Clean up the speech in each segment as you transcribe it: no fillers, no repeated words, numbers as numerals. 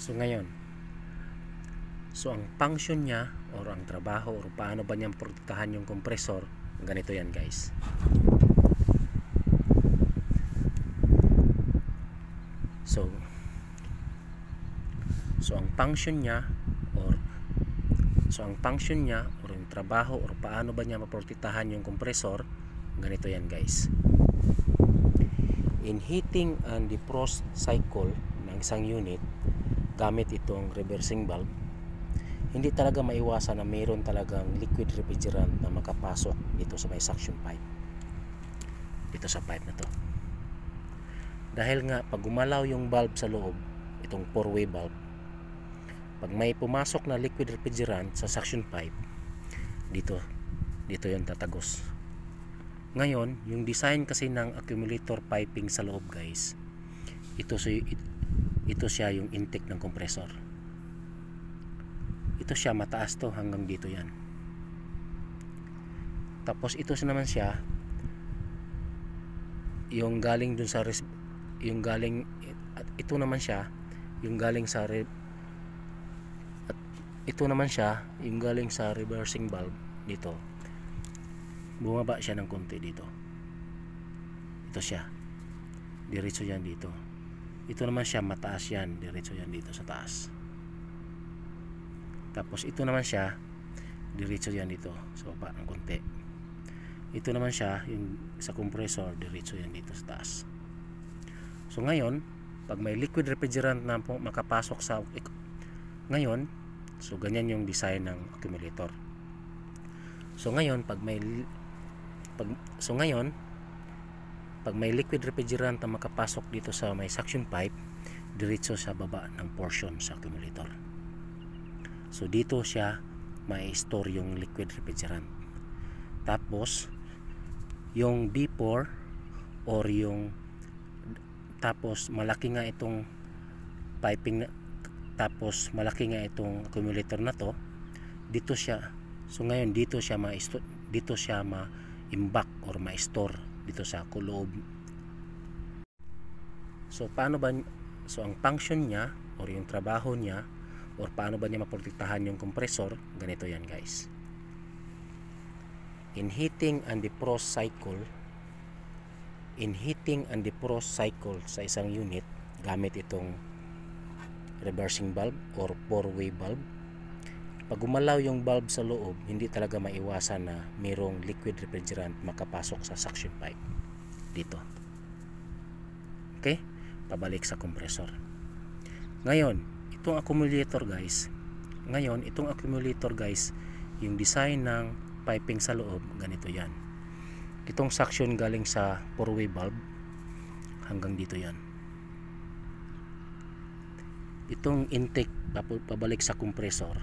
So ngayon, ang function niya or ang trabaho or paano ba niyang protektahan yung compressor, ganito yan guys. So ang function niya or yung trabaho or paano ba niya maprotektahan yung compressor, ganito yan guys. In heating and defrost cycle ng isang unit gamit itong reversing valve, hindi talaga maiwasan na mayroon talagang liquid refrigerant na makapasok dito sa may suction pipe, dito sa pipe na to. Dahil nga pag gumalaw yung valve sa loob, itong four-way valve, pag may pumasok na liquid refrigerant sa suction pipe, dito yung tatagos. Ngayon, yung design kasi ng accumulator piping sa loob guys, ito siya yung intake ng compressor. Ito siya, mataas to, hanggang dito yan. Tapos ito naman siya yung galing dun sa ito naman siya yung galing sa reversing valve dito. Bumaba siya ng konti dito. Ito siya, diretso yan dito. Ito naman siya, mataas yan, diretso yan dito sa taas. Tapos ito naman siya, diretso yan dito sa baba ng konti. Ito naman siya, yung sa compressor, diretso yan dito sa taas. So ngayon, pag may liquid refrigerant na makapasok sa ngayon, so ganyan yung design ng accumulator. So ngayon, pag may liquid refrigerant na makapasok dito sa may suction pipe, diretso sa baba ng portion sa accumulator. So dito siya mai-store yung liquid refrigerant. Tapos yung B4 or tapos malaki nga itong piping tapos malaki nga itong accumulator na to, dito siya. So ngayon dito siya ma-imbak or ma-store dito sa loob. So paano ba, ang function niya or yung trabaho niya or paano ba niya maprotektahan yung compressor, ganito yan guys. In heating and defrost cycle sa isang unit gamit itong reversing valve or four-way valve, pag gumalaw yung valve sa loob, hindi talaga maiwasan na mayroong liquid refrigerant makapasok sa suction pipe dito. Okay, pabalik sa compressor. Ngayon itong accumulator guys, yung design ng piping sa loob, ganito yan. Itong suction galing sa four-way valve hanggang dito yan. Itong intake pabalik sa compressor,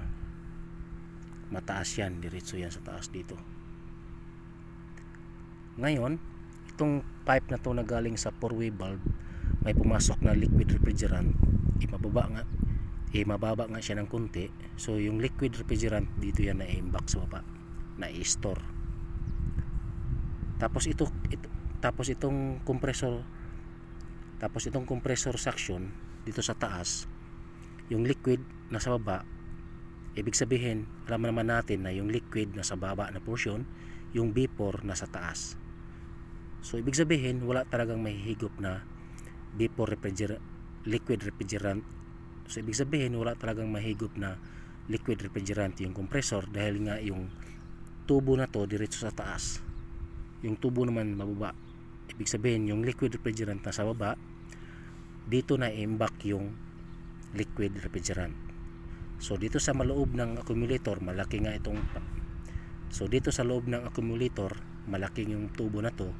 mataas yan, diretso yan sa taas dito. Ngayon itong pipe na to na galing sa four-way valve, may pumasok na liquid refrigerant, mababa nga siya ng konti. So yung liquid refrigerant dito yan na-imbak sa baba, na-i-store. Tapos itong compressor suction dito sa taas, yung liquid nasa baba. Ibig sabihin, alam naman natin na yung liquid nasa baba na portion, yung vapor nasa taas. So ibig sabihin, wala talagang mahihigop na vapor liquid refrigerant. So ibig sabihin, wala talagang mahigop na liquid refrigerant yung compressor, dahil nga yung tubo na to diretso sa taas, yung tubo naman mababa. Ibig sabihin, yung liquid refrigerant na sa baba, dito na i-imbak yung liquid refrigerant. So dito sa loob ng accumulator, malaki nga itong, so dito sa loob ng accumulator, malaking yung tubo na to.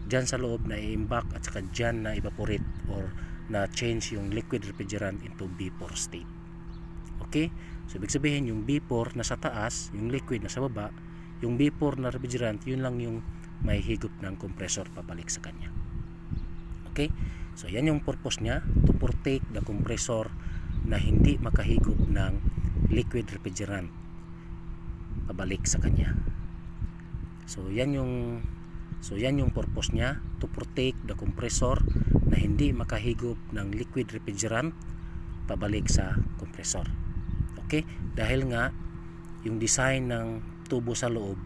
Dyan sa loob na i-imbak at saka dyan na evaporate or na change yung liquid refrigerant into vapor state. Okay, so ibig sabihin, yung vapor na sa taas, yung liquid na sa baba, yung vapor na refrigerant, yun lang yung may higop ng compressor pabalik sa kanya. Okay, so yan yung purpose niya, to protect the compressor na hindi makahigop ng liquid refrigerant pabalik sa kanya. So yan yung purpose niya, to protect the compressor na hindi makahigop ng liquid refrigerant pabalik sa compressor. Okay? Dahil nga yung design ng tubo sa loob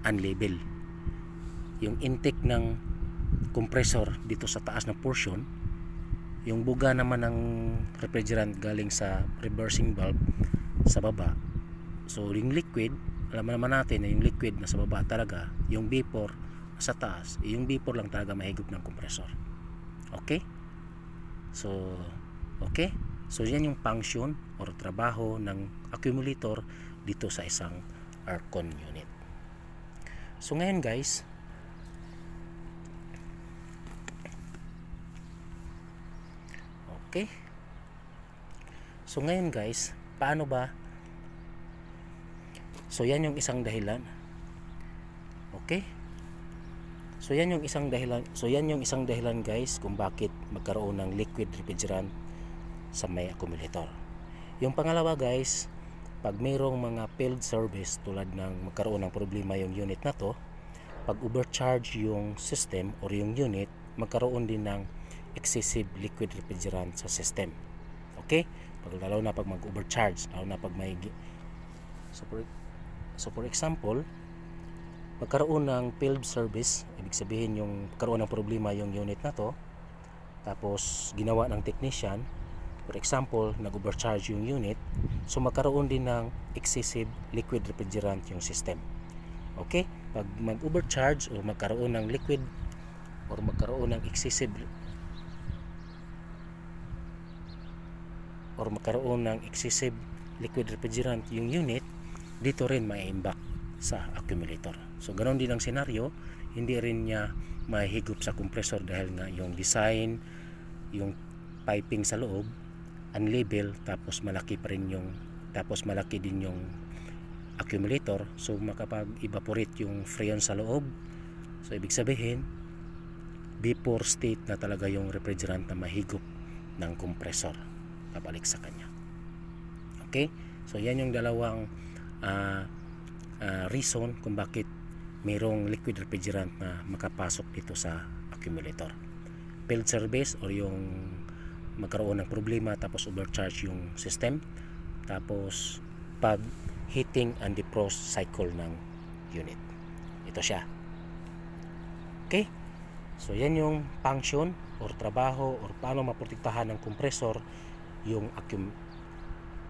unlabel. Yung intake ng compressor dito sa taas na portion, yung buga naman ng refrigerant galing sa reversing valve sa baba. So yung liquid, alam naman natin na yung liquid na sa baba talaga, yung vapor sa taas, yung vapor lang talaga mahigop ng compressor. Okay? So yan yung function or trabaho ng accumulator dito sa isang aircon unit. So ngayon guys, paano ba? So yan yung isang dahilan. Okay? So yan yung isang dahilan guys kung bakit magkaroon ng liquid refrigerant sa may accumulator. Yung pangalawa guys, pag mayroong mga failed service tulad ng magkaroon ng problema yung unit na to, pag overcharge yung system or yung unit, magkaroon din ng excessive liquid refrigerant sa system. Okay? Lalo na pag mag-overcharge, lalo na pag may so for example, magkaroon ng failed service, ibig sabihin yung magkaroon ng problema yung unit na to, tapos ginawa ng technician, for example, nag-overcharge yung unit, so magkaroon din ng excessive liquid refrigerant yung system. Okay? Pag mag-overcharge o magkaroon ng liquid or magkaroon ng excessive liquid refrigerant yung unit, dito rin mai-impact sa accumulator. So ganoon din ang senaryo, hindi rin niya mahigop sa compressor dahil nga yung design, yung piping sa loob unlabel, tapos malaki din yung accumulator, so makapag-evaporate yung freon sa loob. So ibig sabihin vapor state na talaga yung refrigerant na mahigop ng compressor pabalik sa kanya. Okay? So yan yung dalawang reason kung bakit mayroong liquid refrigerant na makapasok dito sa accumulator. Failed service or yung magkaroon ng problema tapos overcharge yung system, tapos pag heating and defrost cycle ng unit. Ito siya. Okay? So yan yung function or trabaho or paano maprotektahan ng compressor yung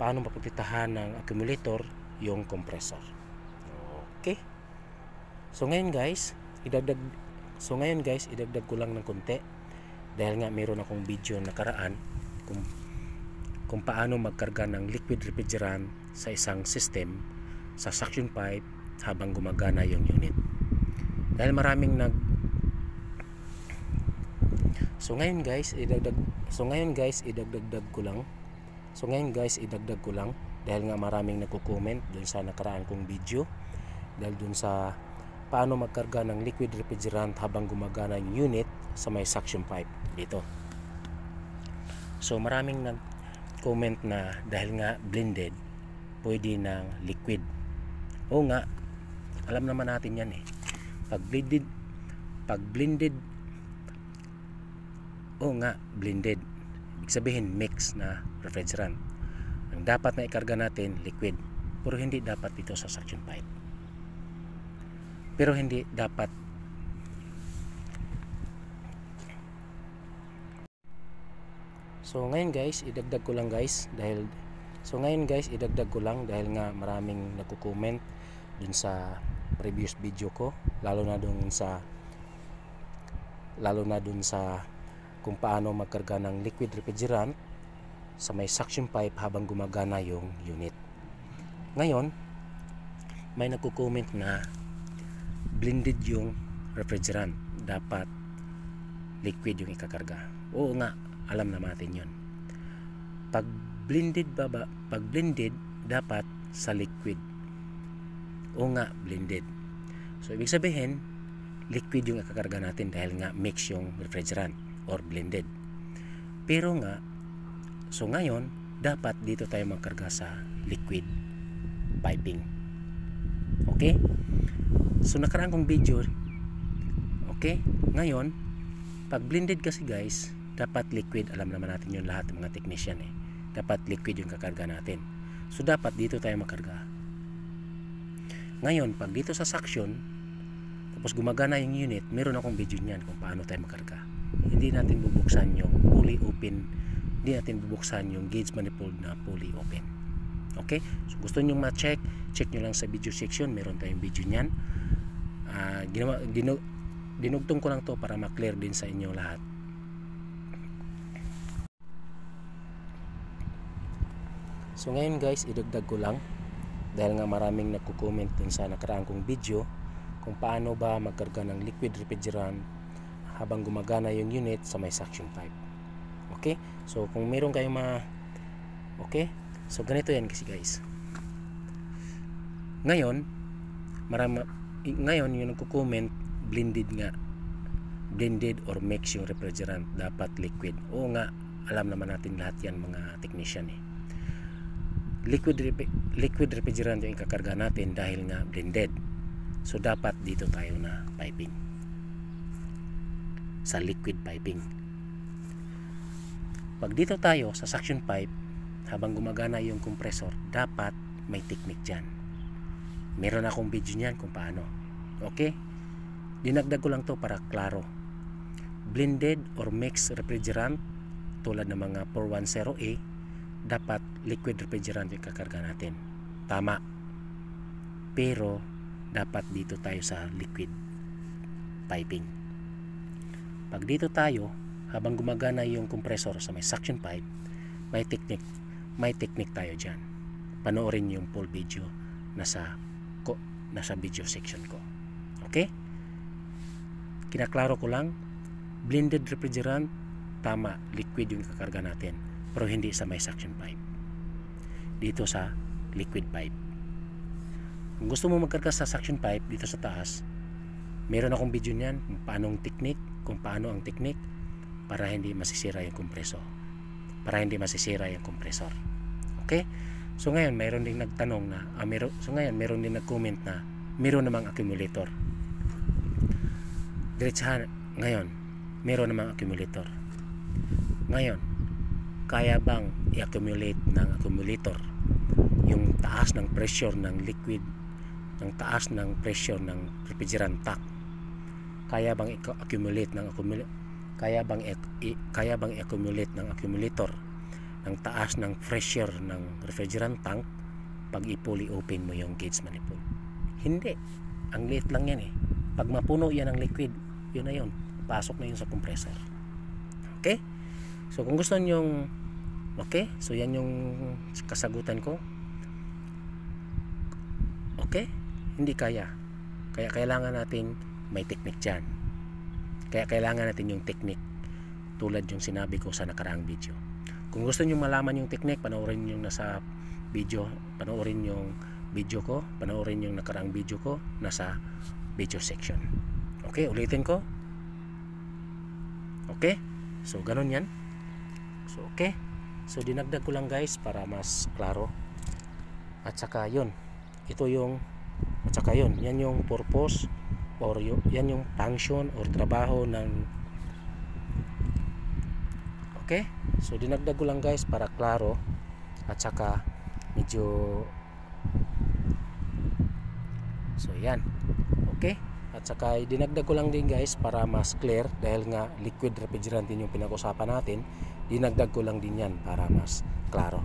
paano maprotektahan ng accumulator yung compressor. Okay? So ngayon guys, idagdag ko lang ng konti dahil nga meron akong video nakaraan kung paano magkarga ng liquid refrigerant sa isang system sa suction pipe habang gumagana yung unit. Dahil maraming So ngayon guys, idagdag ko lang dahil nga maraming nagko-comment dun sa nakaraan kong video dahil dun sa paano magkarga ng liquid refrigerant habang gumagana yung unit sa may suction pipe dito. So maraming nag-comment na dahil nga blended, pwede ng liquid. Oo nga, alam naman natin yan eh. Pag blended, oo nga, blended. Ibig sabihin mix na refrigerant. Ang dapat na ikarga natin liquid, pero hindi dapat dito sa suction pipe. Pero hindi dapat So ngayon guys, idagdag ko lang dahil nga maraming nagko-comment dun sa previous video ko, lalo na dun sa kung paano magkarga ng liquid refrigerant sa may suction pipe habang gumagana yung unit. Ngayon, may nagko-comment na blended yung refrigerant, dapat liquid yung ikakarga. Oo nga, alam na natin yun. Pag blended dapat sa liquid. Oo nga, blended. So ibig sabihin liquid yung ikakarga natin dahil nga mix yung refrigerant or blended. Pero nga, so ngayon dapat dito tayo magkarga sa liquid piping. Okay? So nakaraan kong video, okay? Ngayon, pag blended kasi guys, dapat liquid, alam naman natin yun lahat ng mga technician eh. dapat liquid yung kakarga natin. So dapat dito tayo makarga. Ngayon pag dito sa suction, tapos gumagana yung unit, meron akong video niyan kung paano tayo makarga. Hindi natin bubuksan yung fully open, hindi natin bubuksan yung gauge manifold na fully open. Okay, so gusto nyo ma-check, check nyo lang sa video section, meron tayong video niyan. Dinugtong ko lang to para ma-clear din sa inyo lahat. So ngayon guys, idagdag ko lang dahil nga maraming nagko-comment dun sa nakaraang kong video kung paano ba magkarga ng liquid refrigerant habang gumagana yung unit sa may suction pipe. Okay? So kung meron kayong okay? So ganito yan kasi guys. Ngayon yung nagko-comment blended or mix yung refrigerant, dapat liquid. Oo nga, alam naman natin lahat yan mga technician liquid refrigerant yung ikakarga natin dahil nga blended. So dapat dito tayo na piping, sa liquid piping. Pag dito tayo sa suction pipe habang gumagana yung compressor, dapat may technique dyan. Meron akong video niyan kung paano. Okay, dinagdag ko lang to para klaro. Blended or mixed refrigerant tulad ng mga 410A, dapat liquid refrigerant yung kakarga natin. Tama, pero dapat dito tayo sa liquid piping. Pag dito tayo habang gumagana yung compressor sa may suction pipe, may technique tayo dyan. Panoorin yung full video nasa video section ko. Okay, kinaklaro ko lang, blended refrigerant, tama, liquid yung kakarga natin, pero hindi sa may suction pipe, dito sa liquid pipe. Kung gusto mo magkarga sa suction pipe dito sa taas, meron akong video niyan kung paano ang technique para hindi masisira yung kompresor, Okay, so ngayon mayroon din nagtanong na meron din nag-comment na meron namang accumulator. Diretsahan ngayon, meron namang accumulator. Ngayon, kaya bang i-accumulate ng accumulator yung taas ng pressure ng liquid, ng taas ng pressure ng refrigerant tank? Kaya bang i-accumulate ng i-accumulate ng accumulator ng taas ng pressure ng refrigerant tank pag i-fully open mo yung gauge manifold? Hindi. Ang liit lang yan Pag mapuno yan ng liquid, yun na yun, pasok na yun sa compressor. Okay, so kung gusto nyong so yan yung kasagutan ko. Okay, hindi kaya kailangan natin may technique dyan. Kaya kailangan natin yung technique tulad yung sinabi ko sa nakaraang video. Kung gusto nyo malaman yung technique, panoorin yung nasa video, panoorin yung nakaraang video ko nasa video section. Okay, ulitin ko. Okay, so ganun yan. So okay, so dinagdag ko lang guys para mas klaro. At saka yun, yan yung purpose or yan yung function or trabaho ng. Okay, so dinagdag ko lang guys para klaro at saka medyo, so yan. Okay, at saka dinagdag ko lang din guys para mas clear dahil nga liquid refrigerant din yung pinag-usapan natin. Dinagdag ko lang din yan para mas klaro.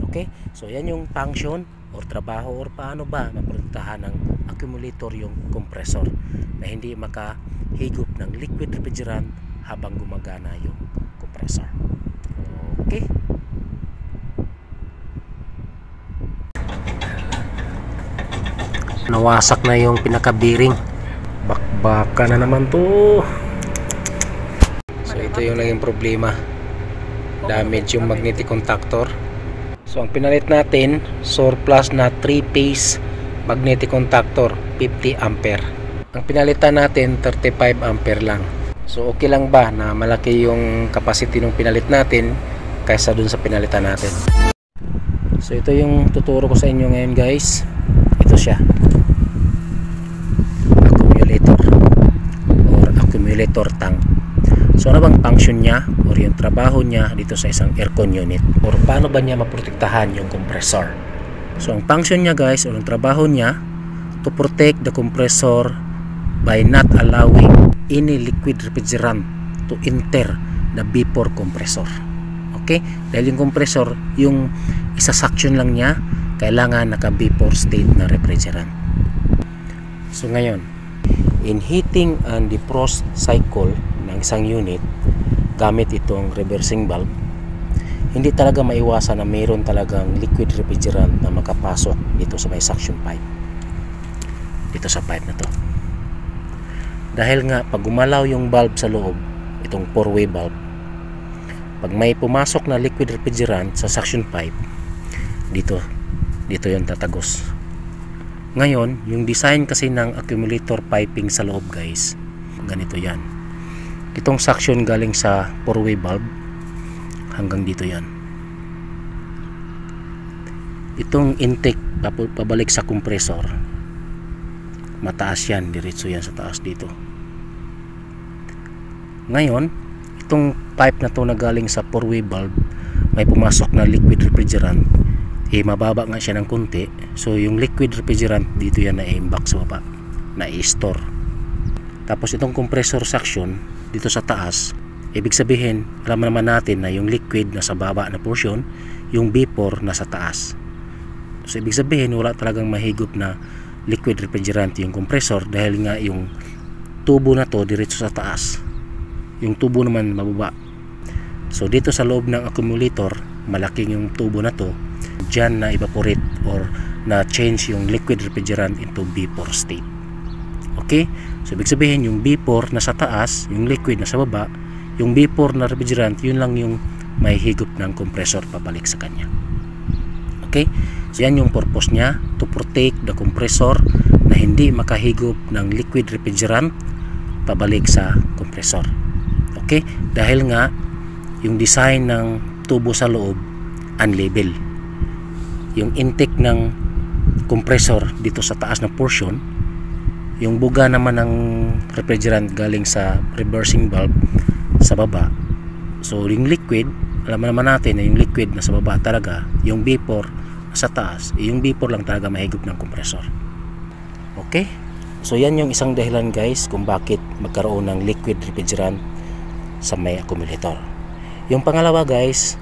Okay, so yan yung function or trabaho or paano ba maprotektahan ng accumulator yung compressor na hindi makahigop ng liquid refrigerant habang gumagana yung compressor. Okay, nawasak na yung pinaka-bearing, bakbaka na naman to. So ito yung naging problema, damage yung magnetic contactor. So ang pinalit natin, surplus na 3-phase magnetic contactor, 50 ampere. Ang pinalitan natin 35 ampere lang. So okay lang ba na malaki yung capacity ng pinalit natin kaysa dun sa pinalitan natin? So ito yung tuturo ko sa inyo ngayon guys. Ito siya, accumulator or accumulator tank. So ano bang function niya or yung trabaho niya dito sa isang aircon unit, or paano ba niya maprotektahan yung compressor? So ang function niya guys, or yung trabaho niya, to protect the compressor by not allowing any liquid refrigerant to enter the vapor compressor. Okay? Dahil yung compressor, yung isa-suction lang niya, kailangan naka-vapor state na refrigerant. So ngayon, in heating and defrost cycle ng isang unit gamit itong reversing valve, hindi talaga maiwasan na mayroon talagang liquid refrigerant na makapasok dito sa may suction pipe, dito sa pipe na to. Dahil nga pag gumalaw yung valve sa loob, itong 4-way valve, pag may pumasok na liquid refrigerant sa suction pipe, dito yung tatagos. Ngayon, yung design kasi ng accumulator piping sa loob guys, ganito yan. Itong suction galing sa 4-way valve hanggang dito yan. Itong intake pabalik sa compressor, mataas yan, diretso yan sa taas dito. Ngayon, itong pipe na to na galing sa 4-way valve, may pumasok na liquid refrigerant, mababa nga siya ng konti. So yung liquid refrigerant dito yan na i-imbak sa baba, na i-store. Tapos itong compressor suction dito sa taas, ibig sabihin, alam naman natin na yung liquid na sa baba na portion, yung vapor na sa taas. So ibig sabihin, wala talagang mahigop na liquid refrigerant yung compressor, dahil nga yung tubo na to diretso sa taas, yung tubo naman mababa. So dito sa loob ng accumulator, malaking yung tubo na to, dyan na evaporate or na change yung liquid refrigerant into vapor state. Okay? So ibig sabihin, yung vapor na sa taas, yung liquid na sa baba, yung vapor na refrigerant, yun lang yung may higop ng compressor pabalik sa kanya. Okay? So yan yung purpose niya, to protect the compressor na hindi makahigop ng liquid refrigerant pabalik sa compressor. Okay? Dahil nga yung design ng tubo sa loob unlevel. Yung intake ng compressor dito sa taas na portion, yung buga naman ng refrigerant galing sa reversing valve sa baba. So yung liquid, alam naman natin na yung liquid na sa baba talaga, yung vapor sa taas, yung vapor lang talaga mahigop ng compressor. Okay? So yan yung isang dahilan guys kung bakit magkaroon ng liquid refrigerant sa may accumulator. Yung pangalawa guys,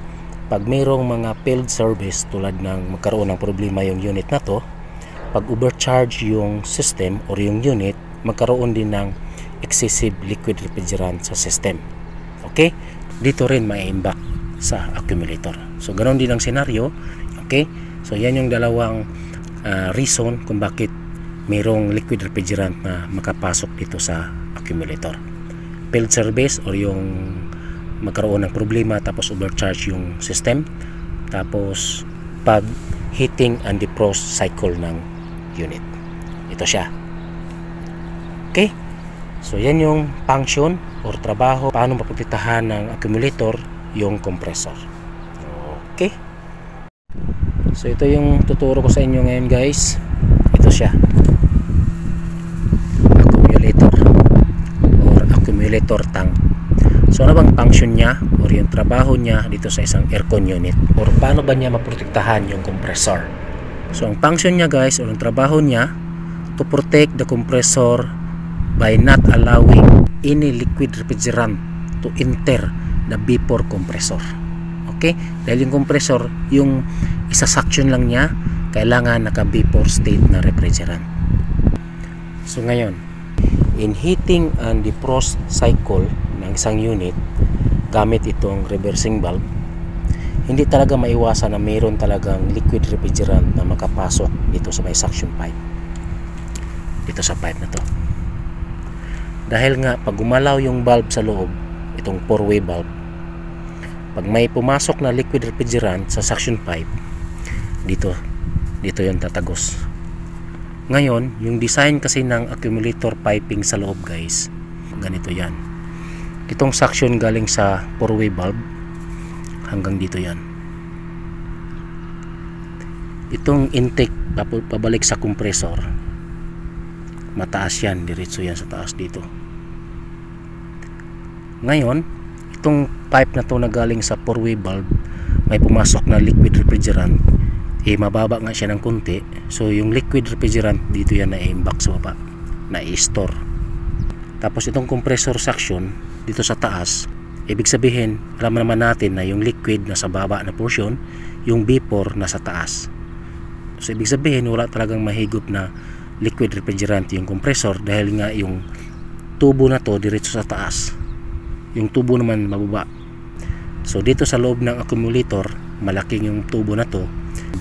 pag mayroong mga failed service tulad ng magkaroon ng problema yung unit na to, pag overcharge yung system or yung unit, magkaroon din ng excessive liquid refrigerant sa system. Okay? Dito rin mai-imbak sa accumulator. So ganoon din ang senaryo. Okay? So yan yung dalawang reason kung bakit mayroong liquid refrigerant na makapasok dito sa accumulator. Failed service or yung magkaroon ng problema tapos overcharge yung system, tapos pag heating and defrost cycle ng unit, ito siya. Okay, so yan yung function or trabaho, paano maprotektahan ng accumulator yung compressor. Okay, so ito yung tuturo ko sa inyo ngayon guys. Ito siya, accumulator or accumulator tank. So ano bang function niya or yung trabaho niya dito sa isang aircon unit, or paano ba niya maprotektahan yung compressor? So ang function niya guys, or yung trabaho niya, to protect the compressor by not allowing any liquid refrigerant to enter the vapor compressor. Okay? Dahil yung compressor, yung isa-suction lang niya, kailangan naka-vapor state na refrigerant. So ngayon, in heating and defrost cycle ng isang unit gamit itong reversing valve, hindi talaga maiwasan na mayroon talagang liquid refrigerant na makapasok dito sa may suction pipe, dito sa pipe na to. Dahil nga pag gumalaw yung valve sa loob, itong 4-way valve, pag may pumasok na liquid refrigerant sa suction pipe, dito yung tatagos. Ngayon, yung design kasi ng accumulator piping sa loob guys, ganito yan. Itong suction galing sa 4-way valve hanggang dito yan. Itong intake pabalik sa compressor, mataas yan, diretso yan sa taas dito. Ngayon, itong pipe na to na galing sa 4-way valve, may pumasok na liquid refrigerant, mababa nga siya ng konti. So yung liquid refrigerant dito yan na imbak sa baba, na i-store. Tapos itong compressor suction dito sa taas, ibig sabihin, alam naman natin na yung liquid na sa baba na portion, yung vapor na sa taas. So ibig sabihin, wala talagang mahigop na liquid refrigerant yung compressor, dahil nga yung tubo na to diretso sa taas, yung tubo naman mababa. So dito sa loob ng accumulator, malaking yung tubo na to,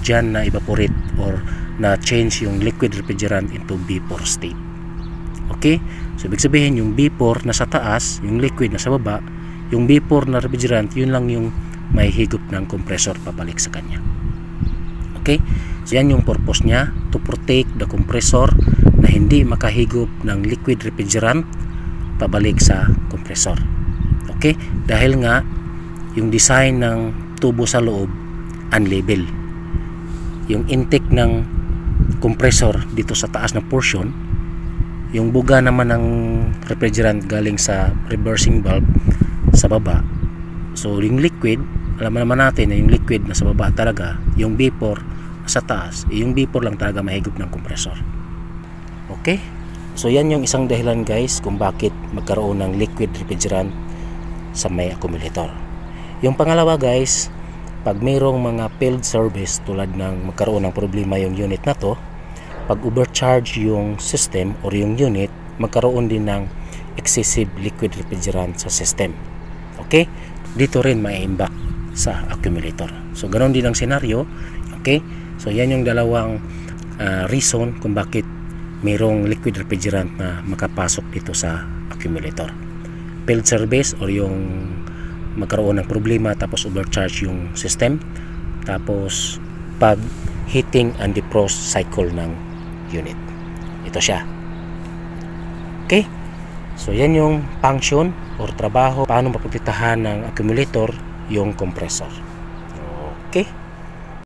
dyan na evaporate or na change yung liquid refrigerant into vapor state. Okay, so ibig sabihin yung vapor na sa taas, yung liquid na sa baba, yung vapor na refrigerant, yun lang yung may higop ng compressor pabalik sa kanya. Okay, so yan yung purpose niya, to protect the compressor na hindi makahigop ng liquid refrigerant pabalik sa compressor. Okay, dahil nga yung design ng tubo sa loob unlevel, yung intake ng compressor dito sa taas na portion, yung buga naman ng refrigerant galing sa reversing valve sa baba. So yung liquid, alam naman natin na yung liquid na sa baba talaga, yung vapor sa taas, yung vapor lang talaga mahigop ng compressor. Okay, so yan yung isang dahilan guys kung bakit magkaroon ng liquid refrigerant sa may accumulator. Yung pangalawa guys, pag mayroong mga failed service tulad ng magkaroon ng problema yung unit na to, pag overcharge yung system or yung unit, magkaroon din ng excessive liquid refrigerant sa system. Okay, dito rin mai-imbak sa accumulator. So ganoon din ang senaryo. Okay, so yan yung dalawang reason kung bakit mayroong liquid refrigerant na makapasok dito sa accumulator. Failed service or yung magkaroon ng problema tapos overcharge yung system, tapos pag heating and defrost cycle ng unit. Ito siya. Okay, so yan yung function or trabaho, paano maprotektahan ng accumulator yung compressor. Okay.